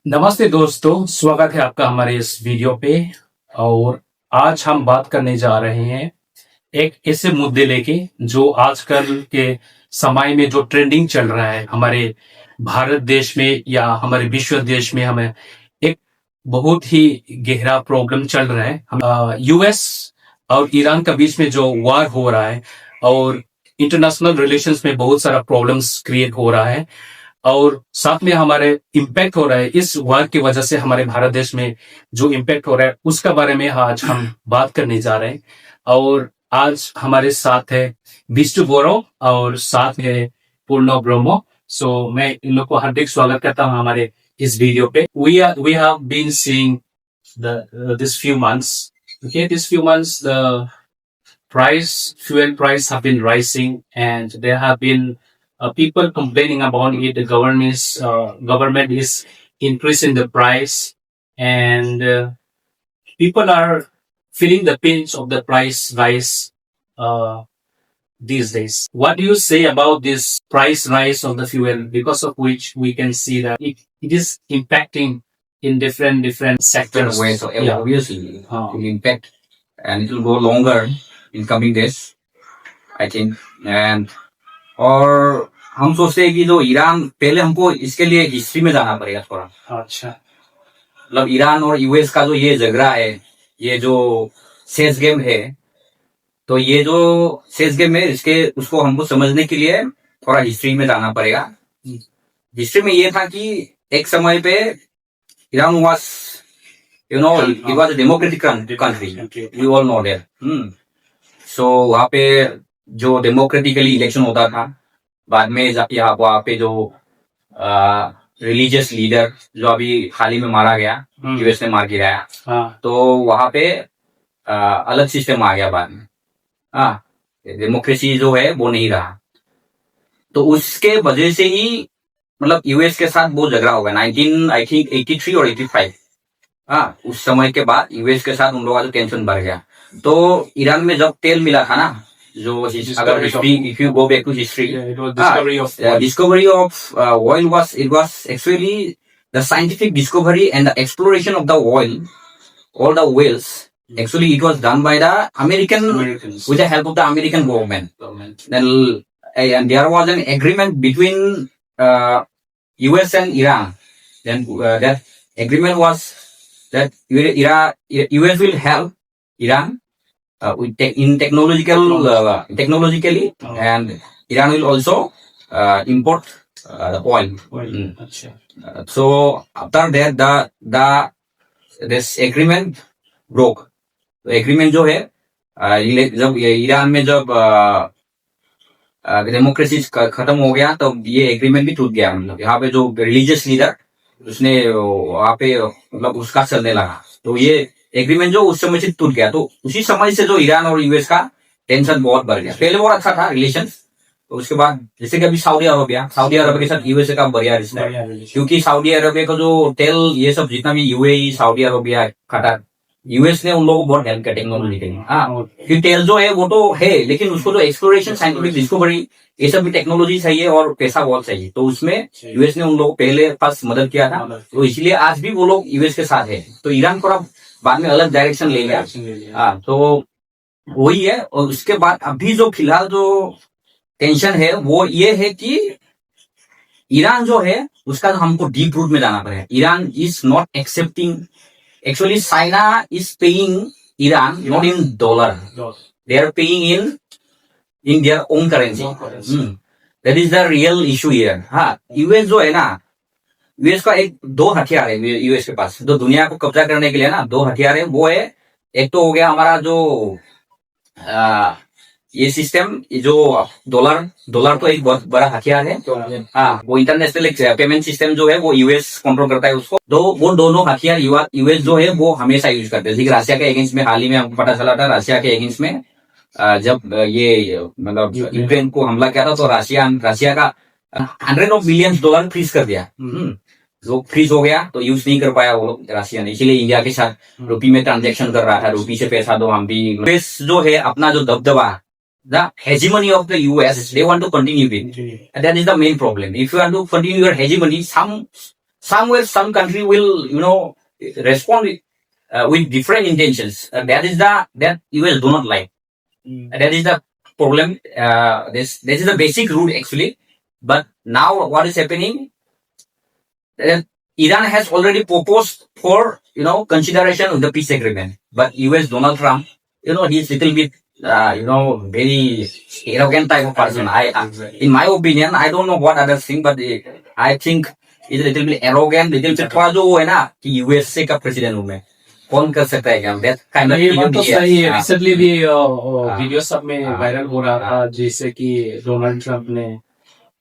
नमस्ते दोस्तों, स्वागत है आपका हमारे इस वीडियो पे। और आज हम बात करने जा रहे हैं एक ऐसे मुद्दे लेके जो आजकल के समय में जो ट्रेंडिंग चल रहा है हमारे भारत देश में या हमारे विश्व देश में। हमें एक बहुत ही गहरा प्रॉब्लम चल रहा है। यूएस और ईरान का बीच में जो वार हो रहा है और इंटरनेशनल रिलेशंस में बहुत सारा प्रॉब्लम्स क्रिएट हो रहा है और साथ में हमारे इम्पैक्ट हो रहा है इस वार की वजह से हमारे भारत देश में जो इम्पैक्ट हो रहा है उसका बारे में आज हम बात करने जा रहे हैं। और आज हमारे साथ है विष्णु बोरो और साथ है पूर्ण ब्रह्मो। सो मैं इन लोग को हार्दिक स्वागत करता हूँ हमारे इस वीडियो पे। We have been seeing this few months, okay, this few months the fuel price have been rising, and there have been people complaining about it. The government is increasing the price, and people are feeling the pinch of the price rise uh, these days. What do you say about this price rise of the fuel, because of which we can see that it is impacting in different sectors? Way. So Yeah. obviously it will impact and it will go longer in coming days, I think. And और हम सोचते हैं कि जो Iran, पहले हमको इसके लिए हिस्ट्री में जाना पड़ेगा थोड़ा। अच्छा, मतलब ईरान और यूएस का जो ये झगड़ा है, ये जो सेस गेम है, तो ये जो सेस गेम है इसके उसको हमको समझने के लिए थोड़ा हिस्ट्री में जाना पड़ेगा। हिस्ट्री में ये था कि एक समय पे Iran was it was a democratic country. We all know that. So वहाँ पे जो डेमोक्रेटिकली इलेक्शन होता था, बाद में वहाँ पे जो रिलीजियस लीडर जो अभी हाल ही में मारा गया, यूएस ने मार गिराया, तो वहाँ पे अलग सिस्टम आ गया बाद में। डेमोक्रेसी जो है वो नहीं रहा, तो उसके वजह से ही मतलब यूएस के साथ बहुत झगड़ा हो गया 1983 और 85। उस समय के बाद यूएस के साथ उन लोगों का टेंशन बढ़ गया। तो ईरान में जब तेल मिला था ना, जो अगर if you go back to history, discovery of oil was actually the scientific discovery and the exploration of the oil, all the wells. Actually, it was done by the Americans with the help of the American government. Then and there was an agreement between US and Iran. Then that agreement was that US will help Iran in technologically, and Iran will also import the oil. So after that, this agreement broke. तो agreement जो है जब Iran में जब democracy खत्म हो गया, तब ये एग्रीमेंट भी टूट गया। मतलब यहाँ पे जो रिलीजियस लीडर उसने वहाँ पे मतलब उसका चलने लगा, तो ये एग्रीमेंट जो उस समय से टूट गया। तो उसी समय से जो ईरान और यूएस का टेंशन बहुत बढ़ गया। पहले बहुत अच्छा था रिलेशन, तो उसके बाद जैसे कि अभी सऊदी अरब के साथ यूएसए का बढ़िया रिश्ता है, क्योंकि सऊदी अरब का जो तेल ये सब जितना भी UAE, Saudi Arabia, Qatar, US ने उन लोगों को बहुत हेल्प किया टेक्नोलॉजी के लिए। कि तेल जो है वो तो है, लेकिन उसको जो एक्सप्लोरेशन, साइंटिफिक डिस्कवरी, ये सब भी टेक्नोलॉजी चाहिए और पैसा बहुत चाहिए। तो उसमें यूएस ने उन लोगों को पहले फर्स्ट मदद किया था, तो इसलिए आज भी वो लोग यूएस के साथ है। तो ईरान थोड़ा बाद में अलग डायरेक्शन ले गया। तो वही है। और उसके बाद अभी जो फिलहाल जो टेंशन है वो ये है कि ईरान जो है उसका हमको डीप रूट में जाना पड़ेगा। Iran is not accepting, actually China is paying Iran not in dollar, they are paying in their own currency. That is the real issue here. US जो है ना, यूएस का दो हथियार है यूएस के पास, जो दुनिया को कब्जा करने के लिए ना दो हथियार है। वो है, एक तो हो गया हमारा जो ये सिस्टम, जो डॉलर तो एक बहुत बड़ा हथियार है। वो इंटरनेशनल पेमेंट सिस्टम जो है वो यूएस कंट्रोल करता है उसको। तो वो दोनों हथियार यूएस जो है वो हमेशा यूज करते हैं। रशिया के अगेंस्ट में हाल ही में हमको पता चला था, रशिया के अगेंस्ट में जब ये मतलब यूक्रेन को हमला किया था, तो रशिया का $100 बिलियन फ्रीज कर दिया। जो फ्रीज हो गया तो यूज नहीं कर पाया वो लोग रशिया ने, इसीलिए इंडिया के साथ रुपी में ट्रांजेक्शन कर रहा था, रुपी से पैसा दो हम भी। यूएस जो है अपना जो दबदबा, the hegemony of the US, they want to continue it. And that is the main problem. If you want to continue your hegemony, somewhere some country will, respond with different intentions. That is that US do not like. That is the problem. This is the basic rule actually. But now what is happening? Iran has already proposed for consideration of the peace agreement, but US Donald Trump, he's little bit very arrogant type of person. In my opinion, I don't know what others think, but I think he's a little bit arrogant, little bit थोड़ा जो वो है ना कि USA का president हूँ मैं, कौन कर सकता है क्या? That kind of ये बात तो सही है। हाँ, रिसेंटली भी हाँ, वीडियो सब में हाँ, वायरल हो रहा था, जैसे कि डोनाल्ड ट्रंप ने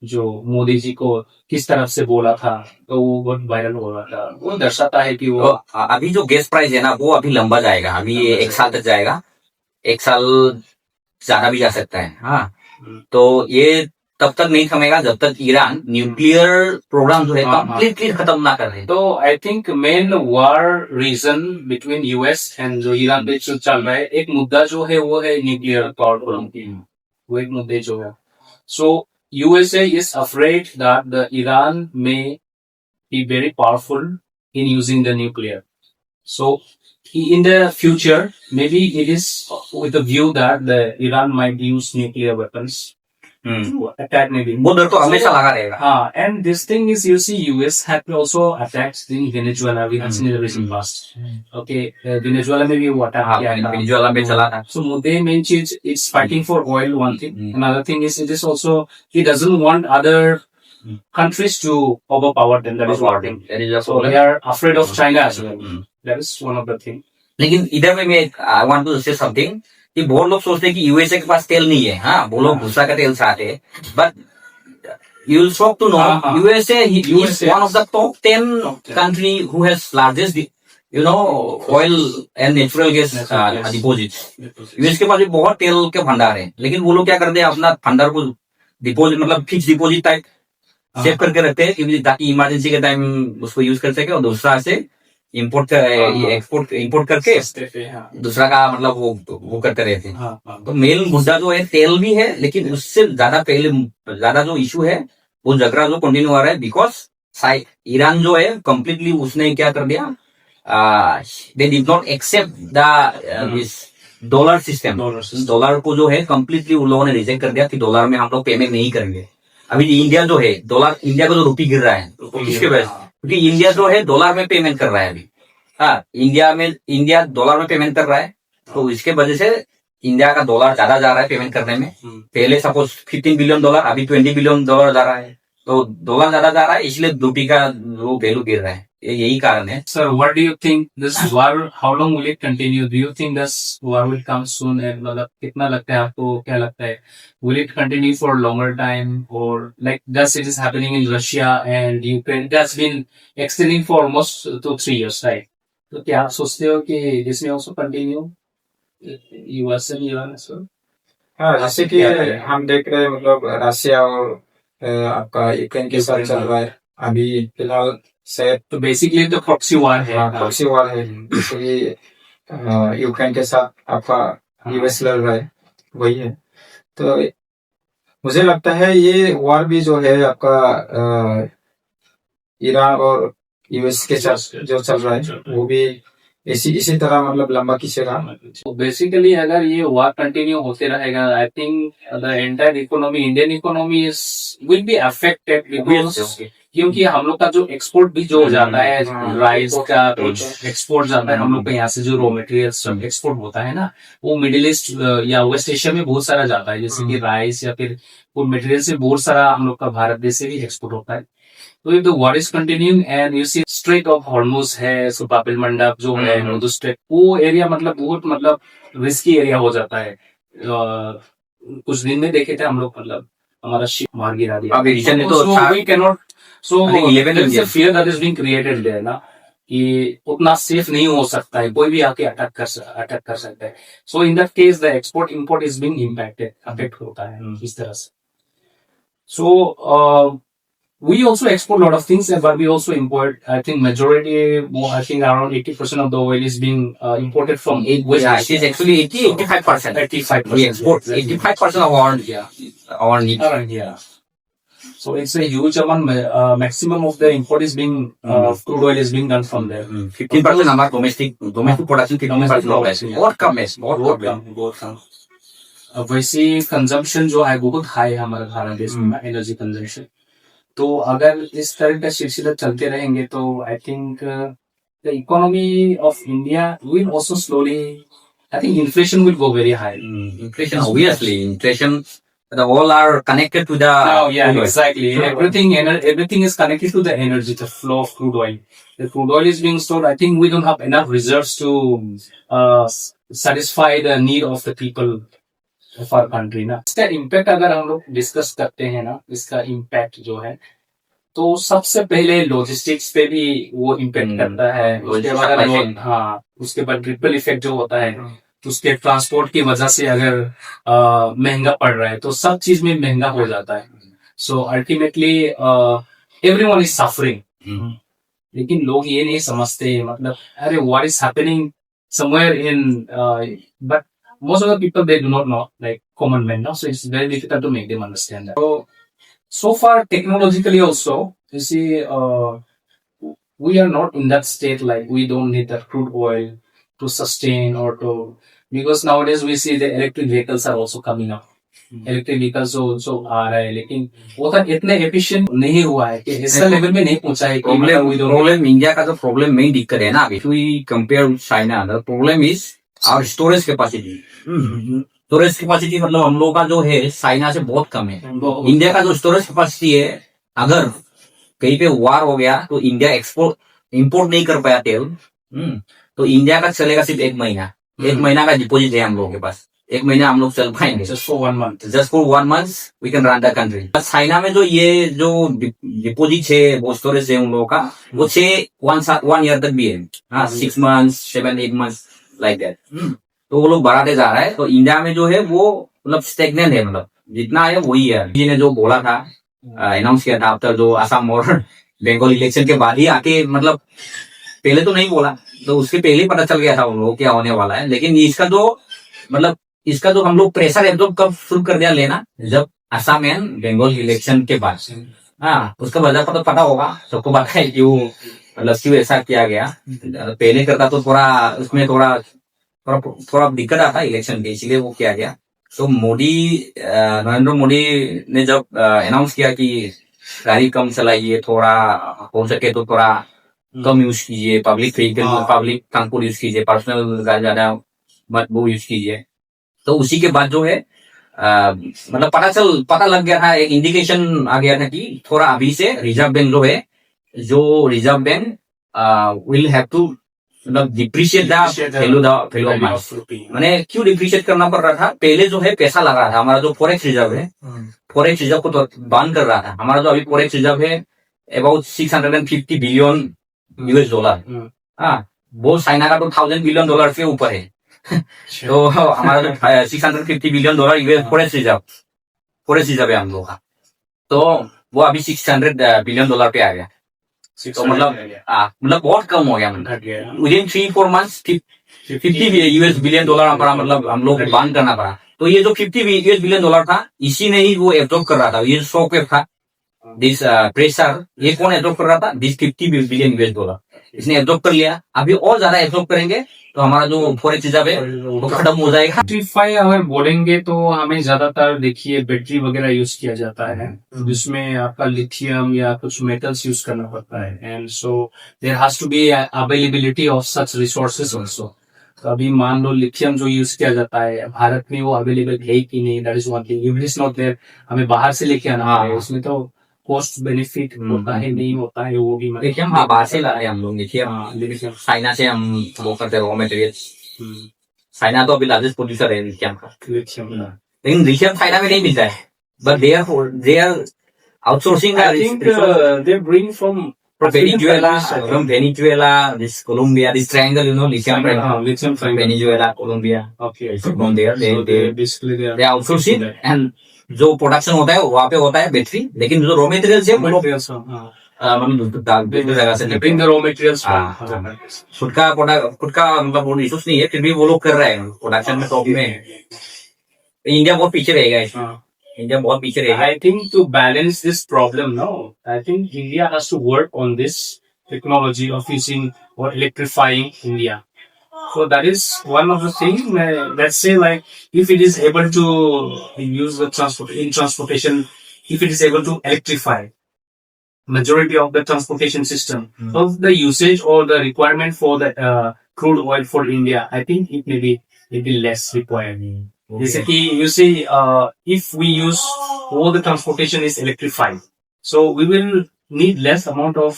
जो मोदी जी को किस तरफ से बोला था, तो वो बहुत वायरल हो रहा था। वो दर्शाता है कि तो वो अभी जो गैस प्राइस है ना वो अभी लंबा जाएगा, अभी ये एक साल तक जाएगा, एक साल ज्यादा भी जा सकता है। हाँ, तो ये तब तक नहीं थमेगा जब तक ईरान न्यूक्लियर प्रोग्राम जो है हाँ, हाँ। कंप्लीटली खत्म ना कर दे। तो I think main war region between US and जो ईरान पे जो चल रहा है, एक मुद्दा जो है वो है न्यूक्लियर पावर प्रोग्राम की, वो एक मुद्दे जो है। सो USA is afraid that the Iran may be very powerful in using the nuclear. So in the future, maybe it is with the view that the Iran might use nuclear weapons to attack maybe. वो डर तो हमेशा लगा रहेगा। And this thing is, you see, US had also attacked in Venezuela. We have seen in the recent past. Okay, Venezuela में भी वो attack हाँ, किया था। वेनेजुएला में चला था। So मुद्दे main चीज, it's fighting for oil, one thing. Another thing is, it is also, he doesn't want other countries to overpower them. That is one thing. That is the So problem. they are afraid of China as well. That is one of the thing. लेकिन इधर में मैं I want to say something कि बहुत लोग सोचते हैं कि यूएसए के पास तेल नहीं है। हाँ, वो लोग भूसा का तेल चाहते हैं, but you will shock to know USA is one of the top 10 country who has largest oil and natural gas deposit. US के पास भी बहुत तेल के भंडार है, लेकिन वो लोग क्या करते हैं, अपना भंडार को डिपोजिट मतलब फिक्स डिपोजिट टाइप सेव करके रखते हैं ताकि इमरजेंसी के टाइम उसको यूज कर सके, और दूसरा से इंपोर्ट करके दूसरा का मतलब वो करते रहते हैं। तो मेन मुद्दा जो है तेल भी है, लेकिन उससे ज्यादा जो इशू है वो झगड़ा जो कंटिन्यू हो रहा है, बिकॉज ईरान जो है कंप्लीटली उसने क्या कर दिया, they did not accept the dollar system. Dollar को जो है कंप्लीटली उन लोगों ने रिजेक्ट कर दिया कि डॉलर में हम लोग पेमेंट नहीं करेंगे। अभी इंडिया जो है डॉलर, इंडिया का जो रुपी गिर रहा है किसके वजह से, क्योंकि इंडिया जो है डॉलर में पेमेंट कर रहा है अभी। हाँ, इंडिया डॉलर में पेमेंट कर रहा है, तो इसके वजह से इंडिया का डॉलर ज्यादा जा रहा है पेमेंट करने में। पहले सपोज $15 बिलियन, अभी $20 बिलियन जा रहा है, तो डॉलर ज्यादा जा रहा है, इसलिए रुपी का वो वैल्यू गिर रहा है। यही कारण है। Sir, what do you think this war, how long will it continue? Do you think this war will come soon? And मतलब कितना लगता है आपको, क्या लगता है? Will it continue for a longer time, or like thus it is happening in Russia and Ukraine? That's been extending for almost 2-3 years, right? तो क्या आप सोचते हो कि this may also continue? US and Iran as well? हाँ, जैसे कि हम देख रहे हैं, मतलब रशिया और आपका यूक्रेन के साथ चल रहा है अभी फिलहाल शायद। तो बेसिकली तो प्रॉक्सी वार है। प्रॉक्सी वार है, जैसे कि यूक्रेन के साथ आपका यूएस लड़ रहा है, वही है। तो मुझे लगता है ये वार भी जो है आपका ईरान और यूएस के साथ जो चल रहा है वो भी इसी तरह मतलब लंबा खींचेगा। बेसिकली अगर ये वार कंटिन्यू होते रहेगा, I think the entire economy, Indian economy will be affected, because क्योंकि हम लोग का जो एक्सपोर्ट भी जो हो जाता है, राइस का कुछ एक्सपोर्ट जाता है हम लोग का, यहाँ से जो रॉ मटेरियल्स एक्सपोर्ट होता है ना, वो मिडिल ईस्ट या वेस्ट एशिया में बहुत सारा जाता है, जैसे कि राइस या फिर फूड मटेरियल से बहुत सारा हम लोग का भारत देश से भी एक्सपोर्ट होता है। तो if the war is continuing and you see strait of Hormuz है, सो बाब एल मंडब जो है, नॉर्दर्न स्ट्रेट, वो एरिया मतलब बहुत मतलब रिस्की एरिया हो जाता है। कुछ दिन में देखे थे हम लोग, मतलब हमारा शिप मार गिरा दिया। अभी रिसेंटली तो we can not, so I think 11 there is a fear that is being created there ना, कि उतना सेफ नहीं हो सकता है, कोई भी आके अटैक कर सकता है। So in that case the export import is being impacted, affect होता है इस तरह से। सो we also export a lot of things, but we also import, I think majority, I think around 80% of the oil is being imported from West Yeah, Asia. it is actually 85%. 85%. We export 85% of our need. Yeah. So it's a huge amount. Maximum of the import is being crude oil is being done from there. 15% हमारा domestic production 15% हो गया है। बहुत कम है, बहुत कम। बहुत कम। अब वैसे कंजम्पशन जो है बहुत हाई है हमारे भारत देश में एनर्जी कंजम्पशन। तो अगर इस तरह का सिलसिला चलते रहेंगे तो I think the economy of India will also slowly, I think inflation will go very high. Inflation, obviously, inflation, the all are connected to the. Oh, yeah, crude oil. exactly. Everything is connected to the energy, the flow of crude oil. The crude oil is being stored. I think we don't have enough reserves to satisfy the need of the people of our country ना। इसका impact अगर हम लोग discuss करते हैं ना, इसका impact जो है तो सबसे पहले लॉजिस्टिक्स पे भी वो इम्पैक्ट करता है। उसके बाद हाँ, उसके बाद ट्रिपल इफेक्ट जो होता है, उसके ट्रांसपोर्ट की वजह से अगर महंगा पड़ रहा है तो सब चीज में महंगा हो जाता है। So ultimately everyone is suffering. लेकिन लोग ये नहीं समझते, मतलब अरे what is happening somewhere in, but most of the people they do not know, like common men, no? So it's very difficult to make them understand that. So far technologically also, you see, we are not in that state, like we don't need that crude oil to sustain or to, because nowadays we see the electric vehicles are also coming up. Electric vehicles जो आ रहा है, लेकिन वो तो इतने efficient नहीं हुआ है कि इस लेवल में नहीं पहुंचा है। प्रॉब्लम इंडिया का जो प्रॉब्लम मेन दिक्कत है ना, if we compare with China, the problem is our storage capacity. Storage capacity मतलब हम लोग का जो है चाइना से बहुत कम है। इंडिया का जो स्टोरेज कैपेसिटी है, अगर कहीं पे वार हो गया तो इंडिया इंपोर्ट नहीं कर पाया तेल, तो इंडिया का चलेगा सिर्फ 1 महीना। 1 महीना का डिपोजिट है हम लोगों के पास, 1 महीना हम लोग चल पाएंगे। Just for 1 month. Just for 1 month we can run the country. China में जो ये जो डिपोजिट है, वो स्टोरेज है उन लोगों का, वो 1 ईयर तक भी है। हाँ, 6 months, 7-8 months लाइक दैट। तो वो लोग बढ़ाते जा रहा है। तो इंडिया में जो है वो मतलब स्टेगनेंट है, मतलब जितना है वही है। जी ने जो बोला था, अनाउंस किया था आफ्टर जो असम और बंगाल इलेक्शन के बाद ही आके, मतलब पहले तो नहीं बोला, तो उसके पहले ही पता चल गया था उन लोगों क्या होने वाला है। लेकिन इसका जो हम लोग प्रेशर एब्जॉर्ब कब शुरू कर दिया लेना, जब असम एंड बंगाल इलेक्शन के बाद। हाँ, उसका वजह तो पता होगा सबको, पता है क्यों, मतलब क्यों ऐसा किया गया। पहले करता तो थोड़ा उसमें थोड़ा दिक्कत आता इलेक्शन के, इसलिए वो किया गया। तो नरेंद्र मोदी ने जब अनाउंस किया कि गाड़ी कम चलाइए, थोड़ा हो सके तो थोड़ा कम यूज कीजिए, पब्लिक ट्रांसपोर्ट यूज कीजिए, पर्सनल गाड़ी ज्यादा मत वो यूज कीजिए। तो उसी के बाद जो है मतलब पता लग गया था, एक इंडिकेशन आ गया था कि थोड़ा अभी से रिजर्व बैंक जो है, जो reserve bank will have to मतलब depreciate the value of money. मैंने क्यों डिप्रिशिएट करना पड़ रहा था, पहले जो है पैसा लगा रहा था, हमारा जो फॉरेक्स रिजर्व है, फॉरेक्स रिजर्व को तो बंद कर रहा था। हमारा जो अभी फॉरेक्स रिजर्व है अबाउट 650 बिलियन US डॉलर। हाँ, वो चाइना का तो 1000 बिलियन डॉलर से ऊपर है। तो हमारा जो 650 billion dollar US forex reserve है हम लोग का, तो वो अभी 600 बिलियन डॉलर पे आ गया। तो मतलब बहुत कम हो गया। Within 3-4 months 50 US billion dollar हमारा मतलब हम लोग बंद करना पड़ा। तो ये जो 50 US बिलियन डॉलर था, इसी ने ही वो एब्जॉर्ब कर रहा था। ये शॉक वेव था, दिस प्रेशर, ये कौन एब्जॉर्ब कर रहा था? दिस 50 बिलियन US डॉलर इसने एब्जॉर्ब कर लिया। अभी और ज्यादा एब्जॉर्ब करेंगे तो हमारा जो फॉरेक्स रिजर्व है वो खत्म हो जाएगा। इलेक्ट्रीफाई अगर बोलेंगे तो हमें ज्यादातर देखिए बैटरी वगैरह यूज किया जाता है, जिसमें आपका लिथियम या कुछ मेटल्स यूज करना पड़ता है। And so there has to be availability of such resources also. तो अभी मान लो लिथियम जो यूज किया जाता है भारत में, वो अवेलेबल है कि नहीं, that is one thing. It is not there, हमें बाहर से लेके आना है। उसमें तो कॉस्ट बेनिफिट होता है नहीं होता है, वो भी लिथियम बाहर से ला रहे हैं हम लोग। लिथियम चाइना से हम वो करते हैं, रॉ मटेरियल। चाइना तो अभी लार्जेस्ट प्रोड्यूसर है लिथियम का, लेकिन लिथियम चाइना में नहीं मिलता है। But they are outsourcing, I think they bring from Venezuela, this Colombia, this triangle, you know, lithium from Venezuela, Colombia. Okay, from there they outsourcing, and जो production होता है वहाँ पे होता है बैटरी, लेकिन जो रॉ मटेरियल है खुद का मतलब इश्यूज नहीं है, फिर भी वो लोग कर रहे हैं प्रोडक्शन में। टॉप में इंडिया बहुत पीछे रहेगा इसमें। इंडिया बहुत पीछे रहेगा. I think to balance this problem, no, I think India has to work on this technology of using or electrifying India. So that is one of the things. Let's say, like, if it is able to use the transportation, if it is able to electrify majority of the transportation system, so the usage or the requirement for the crude oil for India, I think it may be less required. जैसे कि you see, if we use all the transportation is electrified, so we will need less amount of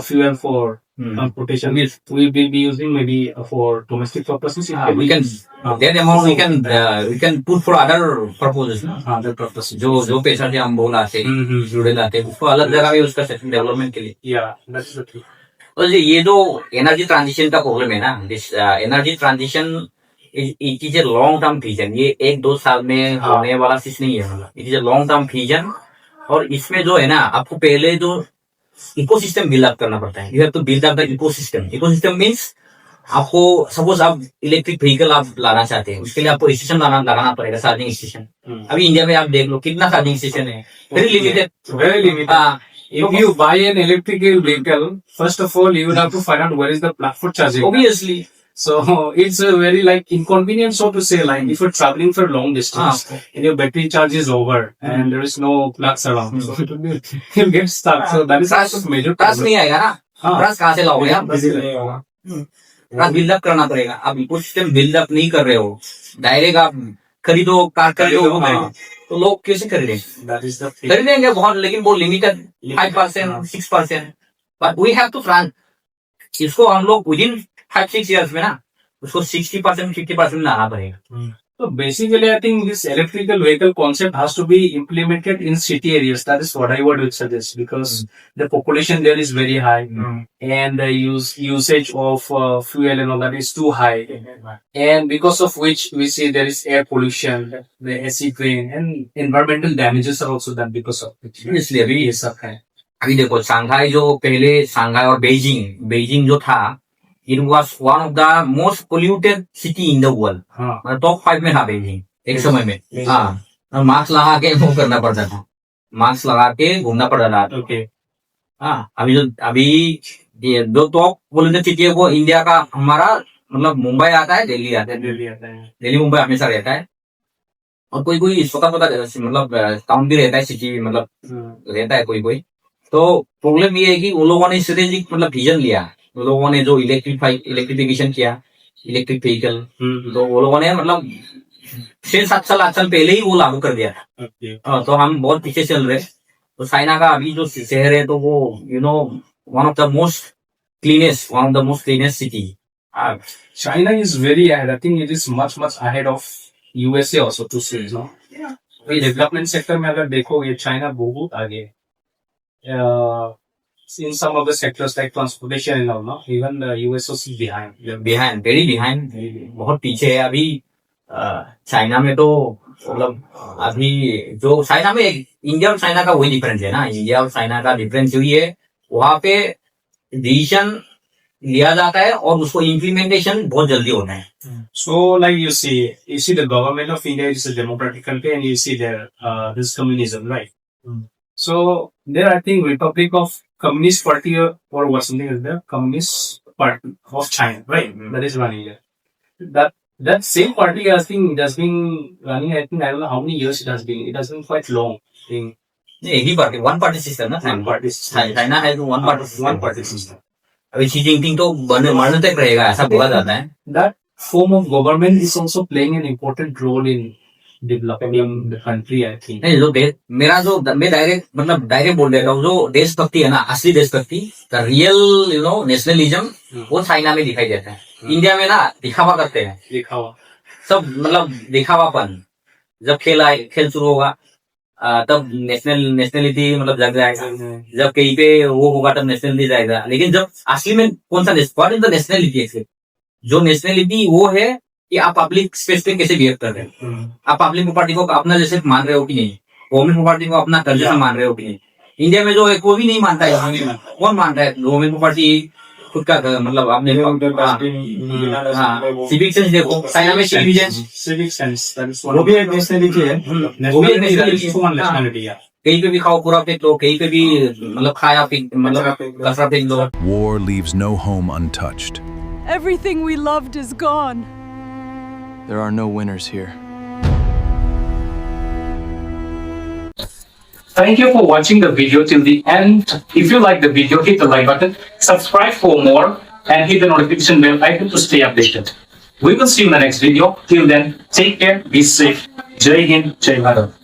fuel for transportation. We will be using maybe for domestic purposes. We can that amount we can put for other purposes. ना? other purposes. जो पैसा जो हम बोल आते जुड़े लाते उसको अलग जगह में यूज कर सकते हैं डेवलपमेंट के लिए. Yeah, that's the thing. और ये जो एनर्जी ट्रांजिशन का प्रॉब्लम है ना, this energy transition it is a long term vision. ये 1-2 साल में होने वाला चीज नहीं है. मतलब it is a long term vision. और इसमें जो है ना, आपको पहले जो इकोसिस्टम बिल्ड अप करना पड़ता है. You have to build up the ecosystem. Ecosystem means आपको सपोज आप इलेक्ट्रिक व्हीकल आप लाना चाहते हैं, उसके लिए आपको स्टेशन लगाना पड़ेगा, चार्जिंग स्टेशन. अभी इंडिया में आप देख लो कितना चार्जिंग स्टेशन है, very limited. Very limited. If you buy an electrical vehicle, first of all, you will have to find out where is the plug for charging. Obviously. So it's a very like inconvenient, so to say, like if you're traveling for long distance and your battery charge is over and there is no plugs around, so you'll get stuck. So that is also a major trust problem. नहीं आएगा ना. Trust कहाँ से लाओगे आप? बिल्कुल नहीं होगा. ट्रस्ट बिल्डअप करना पड़ेगा. आप इकोसिस्टम बिल्डअप नहीं कर रहे हो, डायरेक्ट आप खरीदो कार खरीदो, तो लोग कैसे खरीदेंगे? That is the thing. खरीदेंगे बहुत, लेकिन वो limited 5%, 6%. But we have to plan. इसको हम लोग विद इन 5-6 years में ना उसको 60%, 50% लाना पड़ेगा. So basically, I think this electrical vehicle concept has to be implemented in city areas. That is what I would suggest, because the population there is very high and the usage of fuel and all that is too high, and because of which we see there is air pollution, the acid rain, and environmental damages are also done because of it. इसलिए अभी ये सब है. अभी देखो Shanghai जो पहले Shanghai और बेजिंग जो था, it was one of the most polluted city in the world. हाँ. मतलब टॉप 5 में था बेजिंग एक समय में. हाँ, मास्क लगा के वो करना पड़ता था, मास्क लगा के घूमना पड़ता था. Okay. हाँ, अभी ये दो टॉप पोल्यूटेड सिटी है वो इंडिया का. हमारा मतलब मुंबई आता है, दिल्ली आता है. दिल्ली आता है. दिल्ली मुंबई हमेशा रहता है. और कोई छोटा मतलब टाउन भी रहता है, सिटी मतलब रहता है कोई. तो प्रॉब्लम ये है कि उन लोगों ने स्ट्रेटेजिक मतलब विजन लिया. उन लोगों ने जो इलेक्ट्रिफिकेशन किया, इलेक्ट्रिक व्हीकल, तो वो लोगों ने मतलब 6-7 साल 8 साल पहले ही वो लागू कर दिया था. Okay. तो हम बहुत पीछे चल रहे. तो चाइना का अभी जो शहर है, तो वो one of the most cleanest city. China is very ahead. I think it is much ahead of USA also to say, no? ये डेवलपमेंट सेक्टर में अगर देखोगे चाइना बहुत आगे है. In some of the sectors like transportation and all, no? Even the US is behind. Very behind, बहुत पीछे है अभी. चाइना में तो मतलब अभी जो चाइना में इंडिया और चाइना का वही डिफरेंस है ना. इंडिया और चाइना का डिफरेंस यही है, वहां पे डिसीजन लिया जाता है और उसको इम्प्लीमेंटेशन बहुत जल्दी होता है. So like you see the government of India is a democratic country and you see there this communism, right? So there I think Republic of Communist Party or what something is there, Communist Party of China, right? That is running there. That same party I think it has been running, I think I don't know how many years it has been quite long thing. एक ही party, one party system ना. One party system. China है तो one party system. अभी Xi Jinping तो मरने तक रहेगा ऐसा बोला जाता है. That form of government is also playing an important role in developing the country, I think. नहीं, मैं डायरेक्ट बोल देता हूँ, जो देशभक्ति है ना, असली देशभक्ति, द रियल नेशनलिज्म, वो चाइना में दिखाई देता है. इंडिया में ना दिखावा करते हैं, दिखावा सब मतलब दिखावापन. जब खेल शुरू होगा तब नेशनलिटी मतलब जग जाएगा. जब कहीं पे वो होगा तब नेशनलिटी जाएगा. लेकिन जब असली में कौन सा व्हाट इज द नेशनलिटी है, जो नेशनलिटी वो है कि आप पब्लिक स्पेस पे कैसे बिहेव कर रहे हो. आप पब्लिक प्रॉपर्टी को अपना जैसे मान रहे हो कि नहीं, गवर्नमेंट प्रॉपर्टी को अपना कर्ज से मान रहे हो कि नहीं. इंडिया में जो है कोई भी नहीं मानता है. कौन मान रहा है गवर्नमेंट प्रॉपर्टी खुद का मतलब आपने सिविक सेंस देखो, चाइना में Civic sense, that is one वो of भी एक नेशनलिटी है वो भी एक nationality, nationality. one nationality, yeah. कहीं पे भी खाओ कूड़ा फेंक लो, कहीं पे भी मतलब खाया फेंक मतलब कचरा फेंक लो. War leaves no home untouched. Everything we loved is gone. There are no winners here. Thank you for watching the video till the end. If you like the video, hit the like button, subscribe for more, and hit the notification bell icon to stay updated. We will see you in the next video. Till then, take care, be safe. Jai Hind, Jai Bharat.